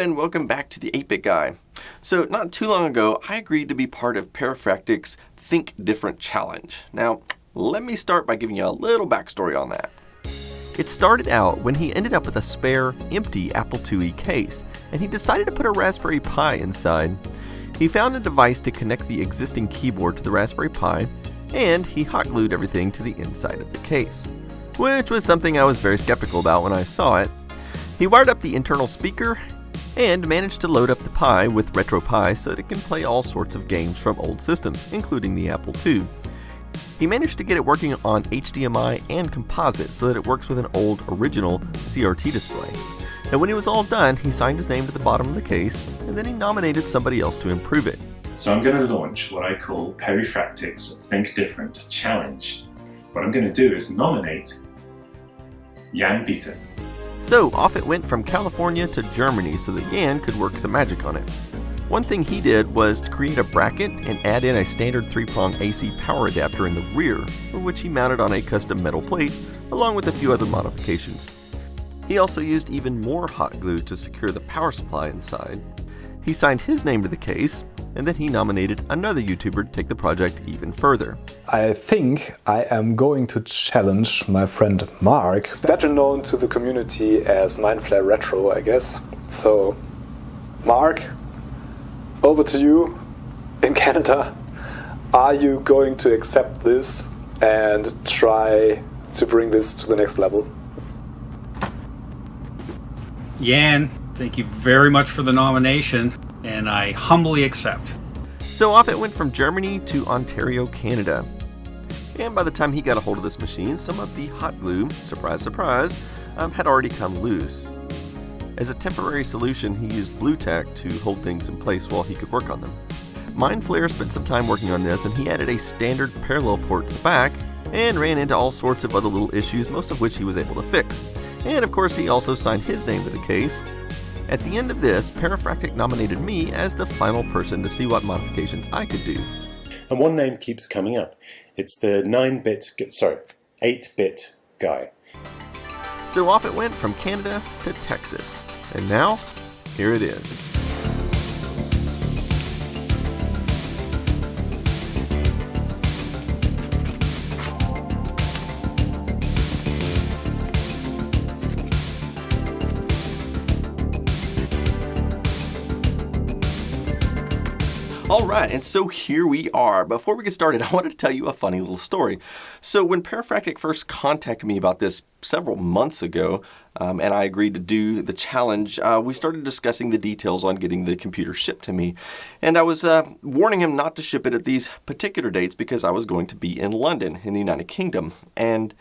and welcome back to the 8-Bit Guy. So not too long ago, I agreed to be part of PIIe's Think Different Challenge. Now, let me start by giving you a little backstory on that. It started out when he ended up with a spare, empty Apple IIe case, and he decided to put a Raspberry Pi inside. He found a device to connect the existing keyboard to the Raspberry Pi, and he hot glued everything to the inside of the case, which was something I was very skeptical about when I saw it. He wired up the internal speaker and managed to load up the Pi with RetroPie so that it can play all sorts of games from old systems, including the Apple II. He managed to get it working on HDMI and composite so that it works with an old original CRT display. And when he was all done, he signed his name to the bottom of the case, and then he nominated somebody else to improve it. So I'm going to launch what I call PIIe's Think Different Challenge. What I'm going to do is nominate Jan Beaton. So off it went from California to Germany so that Jan could work some magic on it. One thing he did was to create a bracket and add in a standard 3-prong AC power adapter in the rear, which he mounted on a custom metal plate, along with a few other modifications. He also used even more hot glue to secure the power supply inside. He signed his name to the case, and then he nominated another YouTuber to take the project even further. I think I am going to challenge my friend Mark, better known to the community as Mindflare Retro, I guess. So, Mark, over to you in Canada. Are you going to accept this and try to bring this to the next level? Jan, thank you very much for the nomination, and I humbly accept. So off it went from Germany to Ontario, Canada. And by the time he got a hold of this machine, some of the hot glue, surprise, surprise, had already come loose. As a temporary solution, he used blue tack to hold things in place while he could work on them. Mindflare spent some time working on this, and he added a standard parallel port to the back, and ran into all sorts of other little issues, most of which he was able to fix. And of course, he also signed his name to the case. At the end of this, PIIe nominated me as the final person to see what modifications I could do. And one name keeps coming up. It's the 8-bit guy. So off it went from Canada to Texas. And now, here it is. Alright, and so here we are. Before we get started, I wanted to tell you a funny little story. So when PIIe first contacted me about this several months ago, and I agreed to do the challenge, we started discussing the details on getting the computer shipped to me. And I was warning him not to ship it at these particular dates because I was going to be in London, in the United Kingdom. And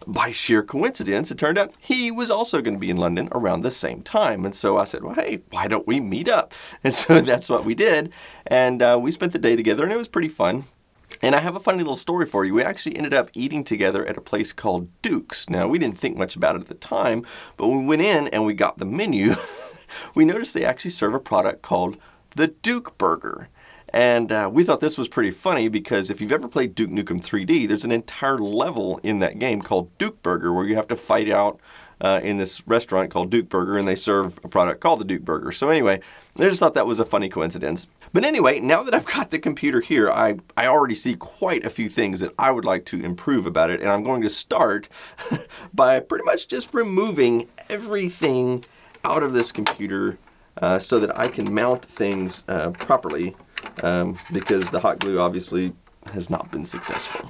by sheer coincidence, it turned out he was also going to be in London around the same time. And so I said, well, hey, why don't we meet up? And so that's what we did. And we spent the day together, and it was pretty fun. And I have a funny little story for you. We actually ended up eating together at a place called Duke's. Now, we didn't think much about it at the time, but when we went in and we got the menu, we noticed they actually serve a product called the Duke Burger. And we thought this was pretty funny because if you've ever played Duke Nukem 3D, there's an entire level in that game called Duke Burger where you have to fight out in this restaurant called Duke Burger, and they serve a product called the Duke Burger. So anyway, I just thought that was a funny coincidence. But anyway, now that I've got the computer here, I already see quite a few things that I would like to improve about it, and I'm going to start by pretty much just removing everything out of this computer so that I can mount things properly. Because the hot glue obviously has not been successful.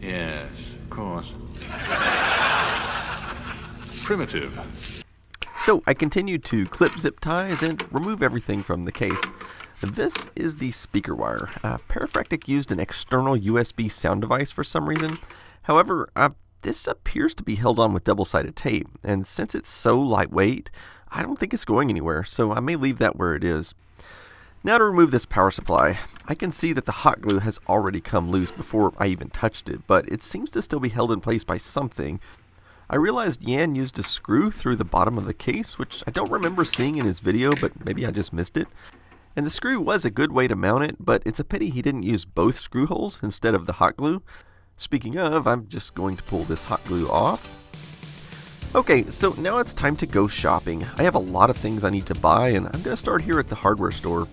Yes, of course. Primitive. So I continued to clip zip ties and remove everything from the case. This is the speaker wire. PIIe used an external USB sound device for some reason. However, this appears to be held on with double-sided tape, and since it's so lightweight, I don't think it's going anywhere, so I may leave that where it is. Now to remove this power supply. I can see that the hot glue has already come loose before I even touched it, but it seems to still be held in place by something. I realized Jan used a screw through the bottom of the case, which I don't remember seeing in his video, but maybe I just missed it. And the screw was a good way to mount it, but it's a pity he didn't use both screw holes instead of the hot glue. Speaking of, I'm just going to pull this hot glue off. Okay, so now it's time to go shopping. I have a lot of things I need to buy, and I'm going to start here at the hardware store.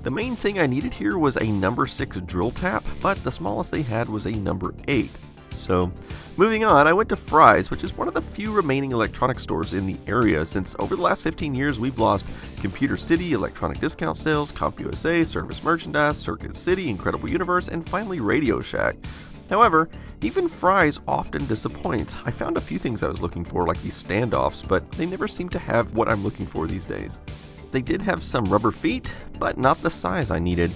The main thing I needed here was a number 6 drill tap, but the smallest they had was a number 8. So, moving on, I went to Fry's, which is one of the few remaining electronics stores in the area, since over the last 15 years we've lost Computer City, Electronic Discount Sales, CompUSA, Service Merchandise, Circuit City, Incredible Universe, and finally Radio Shack. However, even Fry's often disappoints. I found a few things I was looking for, like these standoffs, but they never seem to have what I'm looking for these days. They did have some rubber feet, but not the size I needed.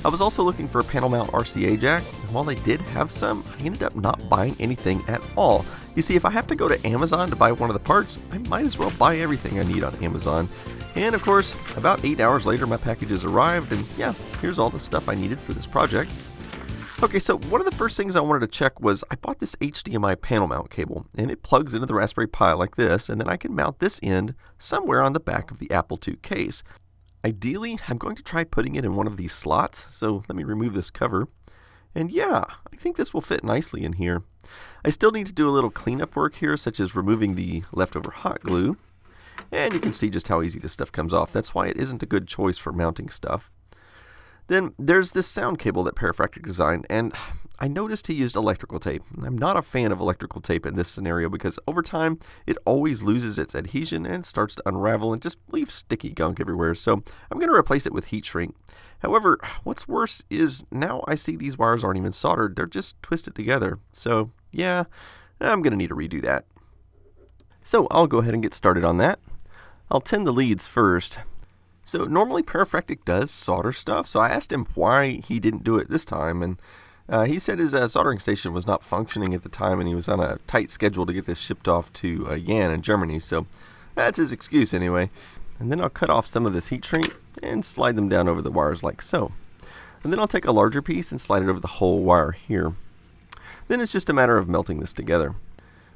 I was also looking for a panel mount RCA jack, and while they did have some, I ended up not buying anything at all. You see, if I have to go to Amazon to buy one of the parts, I might as well buy everything I need on Amazon. And of course, about 8 hours later my packages arrived, and yeah, here's all the stuff I needed for this project. Okay, so one of the first things I wanted to check was I bought this HDMI panel mount cable, and it plugs into the Raspberry Pi like this, and then I can mount this end somewhere on the back of the Apple II case. Ideally, I'm going to try putting it in one of these slots, so let me remove this cover. And yeah, I think this will fit nicely in here. I still need to do a little cleanup work here, such as removing the leftover hot glue. And you can see just how easy this stuff comes off. That's why it isn't a good choice for mounting stuff. Then there's this sound cable that Perifractic designed, and I noticed he used electrical tape. I'm not a fan of electrical tape in this scenario because over time it always loses its adhesion and starts to unravel and just leaves sticky gunk everywhere, so I'm going to replace it with heat shrink. However, what's worse is now I see these wires aren't even soldered, they're just twisted together. So yeah, I'm going to need to redo that. So I'll go ahead and get started on that. I'll tin the leads first. So normally Perifractic does solder stuff, so I asked him why he didn't do it this time, and he said his soldering station was not functioning at the time and he was on a tight schedule to get this shipped off to Jan in Germany, so that's his excuse anyway. And then I'll cut off some of this heat shrink and slide them down over the wires like so. And then I'll take a larger piece and slide it over the whole wire here. Then it's just a matter of melting this together.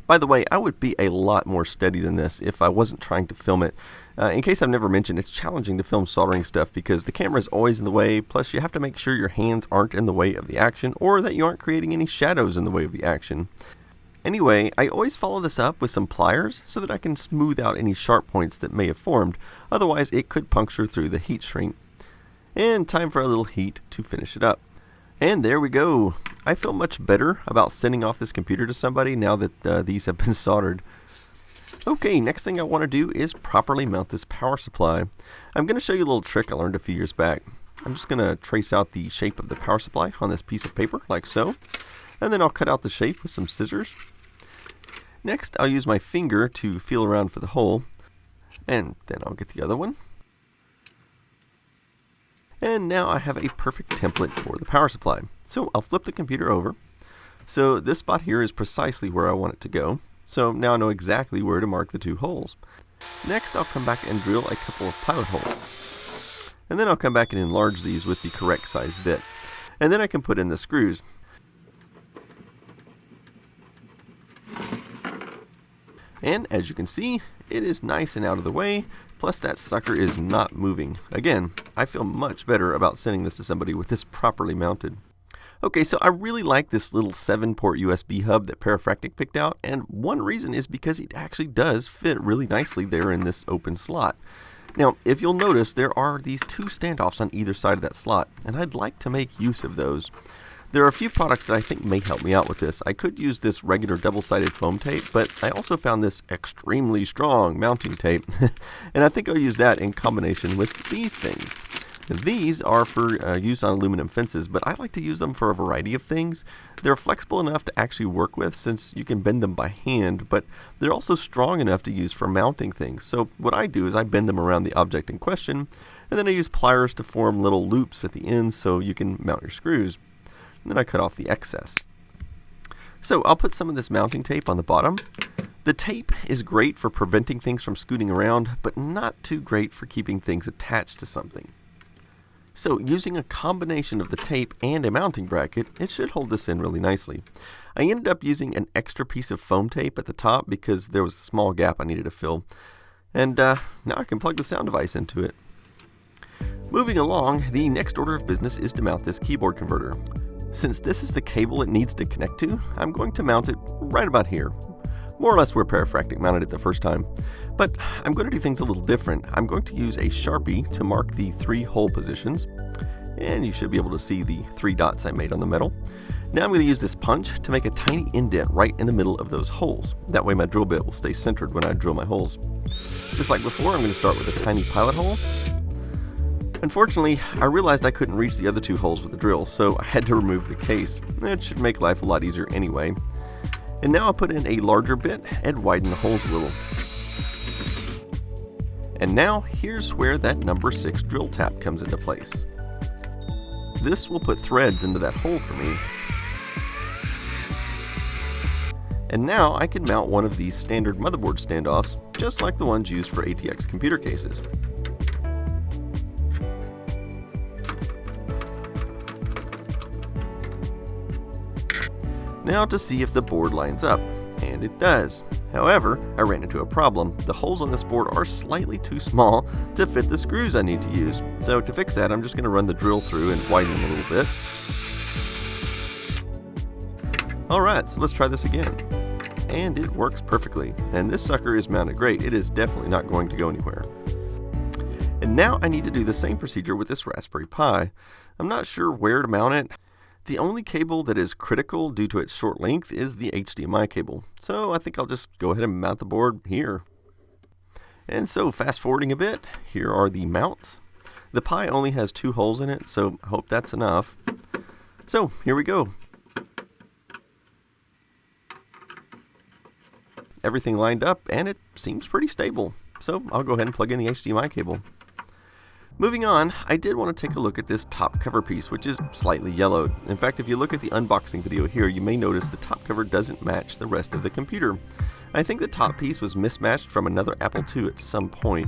By the way, I would be a lot more steady than this if I wasn't trying to film it. In case I've never mentioned, it's challenging to film soldering stuff because the camera is always in the way, plus you have to make sure your hands aren't in the way of the action or that you aren't creating any shadows in the way of the action. Anyway, I always follow this up with some pliers so that I can smooth out any sharp points that may have formed, otherwise it could puncture through the heat shrink. And time for a little heat to finish it up. And there we go. I feel much better about sending off this computer to somebody now that these have been soldered. Okay, next thing I want to do is properly mount this power supply. I'm going to show you a little trick I learned a few years back. I'm just going to trace out the shape of the power supply on this piece of paper, like so. And then I'll cut out the shape with some scissors. Next, I'll use my finger to feel around for the hole. And then I'll get the other one. And now I have a perfect template for the power supply. So I'll flip the computer over. So this spot here is precisely where I want it to go. So now I know exactly where to mark the two holes. Next I'll come back and drill a couple of pilot holes. And then I'll come back and enlarge these with the correct size bit. And then I can put in the screws. And as you can see, it is nice and out of the way. Plus that sucker is not moving. Again, I feel much better about sending this to somebody with this properly mounted. Okay, so I really like this little 7-port USB hub that Perifractic picked out, and one reason is because it actually does fit really nicely there in this open slot. Now, if you'll notice, there are these two standoffs on either side of that slot, and I'd like to make use of those. There are a few products that I think may help me out with this. I could use this regular double-sided foam tape, but I also found this extremely strong mounting tape, and I think I'll use that in combination with these things. These are for use on aluminum fences, but I like to use them for a variety of things. They're flexible enough to actually work with since you can bend them by hand, but they're also strong enough to use for mounting things. So what I do is I bend them around the object in question, and then I use pliers to form little loops at the end so you can mount your screws. And then I cut off the excess. So I'll put some of this mounting tape on the bottom. The tape is great for preventing things from scooting around, but not too great for keeping things attached to something. So using a combination of the tape and a mounting bracket, it should hold this in really nicely. I ended up using an extra piece of foam tape at the top because there was a small gap I needed to fill. And now I can plug the sound device into it. Moving along, the next order of business is to mount this keyboard converter. Since this is the cable it needs to connect to, I'm going to mount it right about here. more or less where Parafractic mounted it the first time. But I'm going to do things a little different. I'm going to use a Sharpie to mark the 3 hole positions, and you should be able to see the 3 dots I made on the metal. Now I'm going to use this punch to make a tiny indent right in the middle of those holes. That way my drill bit will stay centered when I drill my holes. Just like before, I'm going to start with a tiny pilot hole. Unfortunately, I realized I couldn't reach the other 2 holes with the drill, so I had to remove the case. It should make life a lot easier anyway. And now I'll put in a larger bit and widen the holes a little. And now here's where that number 6 drill tap comes into place. This will put threads into that hole for me. And now I can mount one of these standard motherboard standoffs, just like the ones used for ATX computer cases. Now to see if the board lines up, and it does. However, I ran into a problem. The holes on this board are slightly too small to fit the screws I need to use. So to fix that, I'm just going to run the drill through and widen them a little bit. Alright, so let's try this again. And it works perfectly. And this sucker is mounted great. It is definitely not going to go anywhere. And now I need to do the same procedure with this Raspberry Pi. I'm not sure where to mount it. The only cable that is critical due to its short length is the HDMI cable. So I think I'll just go ahead and mount the board here. And so fast forwarding a bit, here are the mounts. The Pi only has 2 holes in it, so I hope that's enough. So here we go. Everything lined up and it seems pretty stable. So I'll go ahead and plug in the HDMI cable. Moving on, I did want to take a look at this top cover piece, which is slightly yellowed. In fact, if you look at the unboxing video here, you may notice the top cover doesn't match the rest of the computer. I think the top piece was mismatched from another Apple II at some point.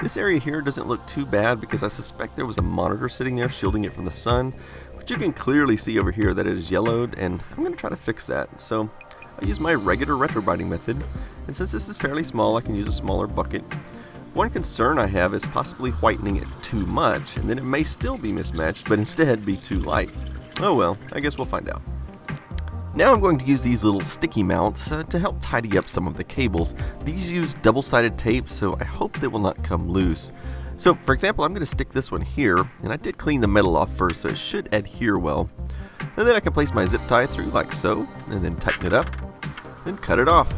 This area here doesn't look too bad because I suspect there was a monitor sitting there shielding it from the sun, but you can clearly see over here that it is yellowed, and I'm going to try to fix that. So I use my regular retrobriding method, and since this is fairly small, I can use a smaller bucket. One concern I have is possibly whitening it too much, and then it may still be mismatched, but instead be too light. Oh well, I guess we'll find out. Now I'm going to use these little sticky mounts to help tidy up some of the cables. These use double-sided tape, so I hope they will not come loose. So for example, I'm going to stick this one here, and I did clean the metal off first, so it should adhere well. And then I can place my zip tie through like so, and then tighten it up, and cut it off.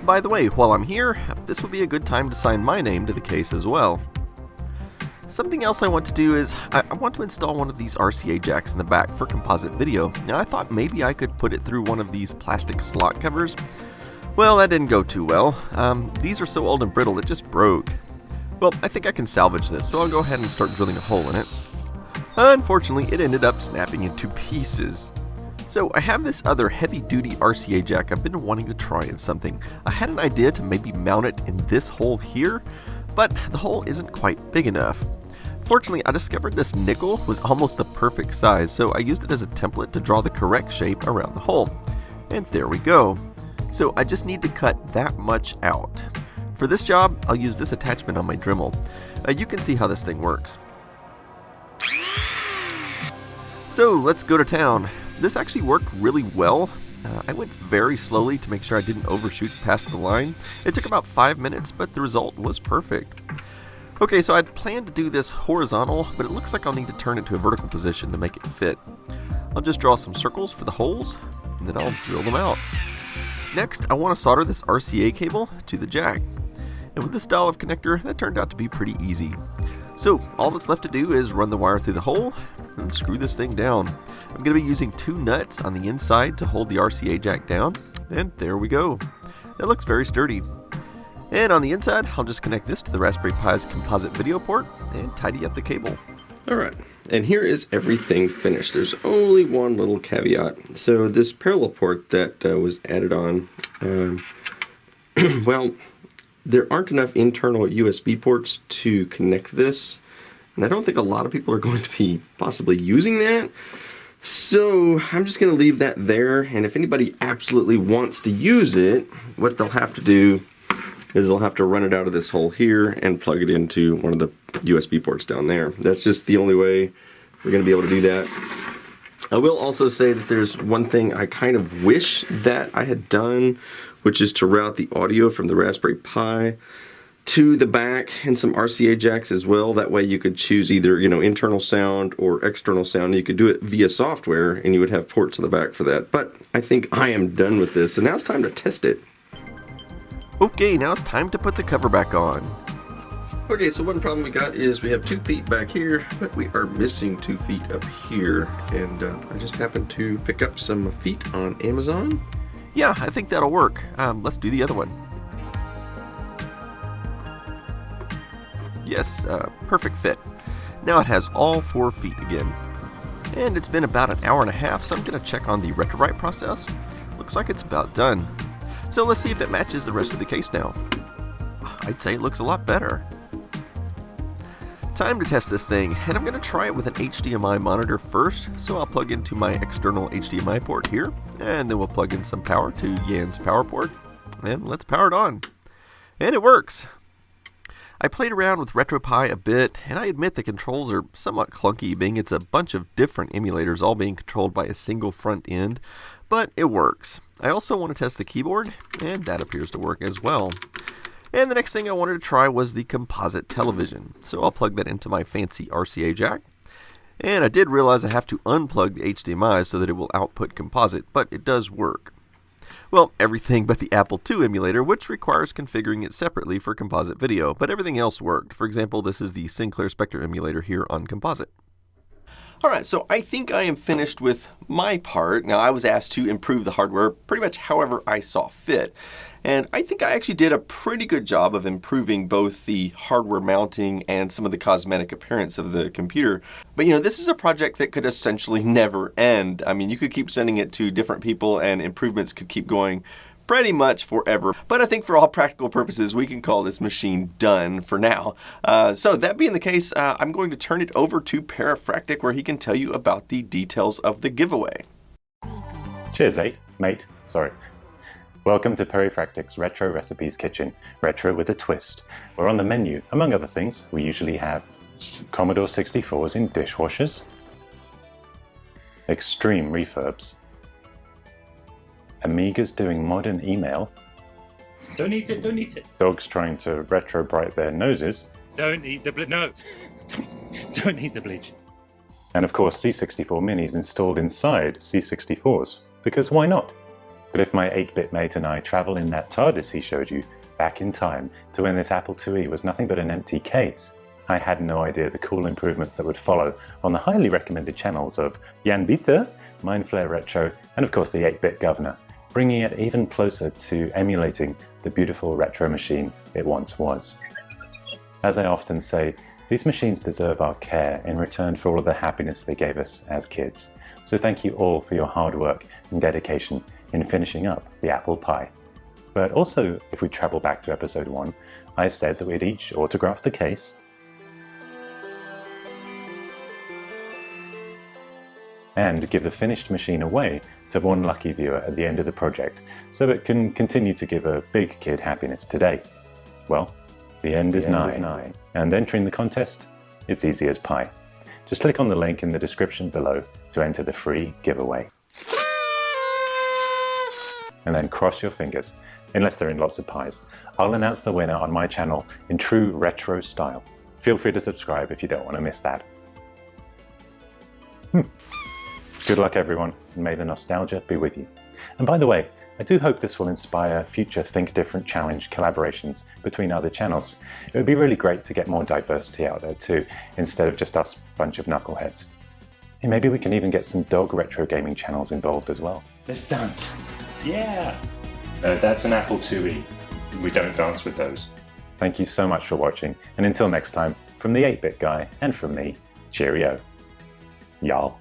By the way, while I'm here, this will be a good time to sign my name to the case as well. Something else I want to do is, I want to install one of these RCA jacks in the back for composite video. Now I thought maybe I could put it through one of these plastic slot covers. Well, that didn't go too well. These are so old and brittle it just broke. Well, I think I can salvage this, so I'll go ahead and start drilling a hole in it. Unfortunately, it ended up snapping into pieces. So I have this other heavy-duty RCA jack I've been wanting to try in something. I had an idea to maybe mount it in this hole here, but the hole isn't quite big enough. Fortunately, I discovered this nickel was almost the perfect size, so I used it as a template to draw the correct shape around the hole. And there we go. So I just need to cut that much out. For this job, I'll use this attachment on my Dremel. You can see how this thing works. So let's go to town. This actually worked really well. I went very slowly to make sure I didn't overshoot past the line. It took about 5 minutes, but the result was perfect. Okay, so I'd planned to do this horizontal, but it looks like I'll need to turn it to a vertical position to make it fit. I'll just draw some circles for the holes, and then I'll drill them out. Next, I want to solder this RCA cable to the jack. And with this style of connector, that turned out to be pretty easy. So all that's left to do is run the wire through the hole and screw this thing down. I'm going to be using 2 nuts on the inside to hold the RCA jack down, and there we go. That looks very sturdy. And on the inside, I'll just connect this to the Raspberry Pi's composite video port and tidy up the cable. Alright, and here is everything finished. There's only one little caveat. So this parallel port that was added on, well, there aren't enough internal USB ports to connect this, and I don't think a lot of people are going to be possibly using that. So I'm just going to leave that there, and if anybody absolutely wants to use it, what they'll have to do is they'll have to run it out of this hole here and plug it into one of the USB ports down there. That's just the only way we're going to be able to do that. I will also say that there's one thing I kind of wish that I had done which is to route the audio from the Raspberry Pi to the back, and some RCA jacks as well. That way you could choose either, internal sound or external sound. You could do it via software and you would have ports on the back for that. But I think I am done with this, so now it's time to test it. Okay, now it's time to put the cover back on. Okay, so one problem we got is we have 2 feet back here, but we are missing 2 feet up here. And I just happened to pick up some feet on Amazon. Yeah, I think that'll work. Let's do the other one. Yes, perfect fit. Now it has all 4 feet again. And it's been about an hour and a half, so I'm going to check on the retrowrite process. Looks like it's about done. So let's see if it matches the rest of the case now. I'd say it looks a lot better. Time to test this thing, and I'm going to try it with an HDMI monitor first. So I'll plug into my external HDMI port here, and then we'll plug in some power to Yan's power port, and let's power it on. And it works! I played around with RetroPie a bit, and I admit the controls are somewhat clunky, being it's a bunch of different emulators all being controlled by a single front end, but it works. I also want to test the keyboard, and that appears to work as well. And the next thing I wanted to try was the composite television, so I'll plug that into my fancy RCA jack. And I did realize I have to unplug the HDMI so that it will output composite, but it does work. Well, everything but the Apple II emulator, which requires configuring it separately for composite video, but everything else worked. For example, this is the Sinclair Spectre emulator here on composite. Alright, so I think I am finished with my part. Now, I was asked to improve the hardware pretty much however I saw fit. And I think I actually did a pretty good job of improving both the hardware mounting and some of the cosmetic appearance of the computer. But this is a project that could essentially never end. I mean, you could keep sending it to different people and improvements could keep going pretty much forever. But I think for all practical purposes, we can call this machine done for now. So that being the case, I'm going to turn it over to Parafractic, where he can tell you about the details of the giveaway. Cheers, mate. Sorry. Welcome to Parafractic's Retro Recipes Kitchen, retro with a twist, where on the menu, among other things, we usually have Commodore 64s in dishwashers, extreme refurbs, Amigas doing modern email, Don't eat it. dogs trying to retro bright their noses, Don't eat the bleach. No. Don't eat the bleach. and of course C64 minis installed inside C64s, because why not? But if my 8-bit mate and I travel in that TARDIS he showed you back in time to when this Apple IIe was nothing but an empty case, I had no idea the cool improvements that would follow on the highly recommended channels of Jan Bitter, Mindflare Retro, and of course the 8-bit Governor, bringing it even closer to emulating the beautiful retro machine it once was. As I often say, these machines deserve our care in return for all of the happiness they gave us as kids. So thank you all for your hard work and dedication in finishing up the apple pie. But also, if we travel back to episode 1, I said that we'd each autograph the case and give the finished machine away to one lucky viewer at the end of the project, so it can continue to give a big kid happiness today. Well, the end is nigh, and entering the contest, it's easy as pie. Just click on the link in the description below to enter the free giveaway. And then cross your fingers, unless they're in lots of pies. I'll announce the winner on my channel in true retro style. Feel free to subscribe if you don't want to miss that. Good luck everyone, and may the nostalgia be with you. And by the way, I do hope this will inspire future Think Different Challenge collaborations between other channels. It would be really great to get more diversity out there too, instead of just us bunch of knuckleheads. And maybe we can even get some dog retro gaming channels involved as well. Let's dance. Yeah. That's an Apple IIe. We don't dance with those. Thank you so much for watching, and until next time, from the 8-bit guy and from me, cheerio. Y'all.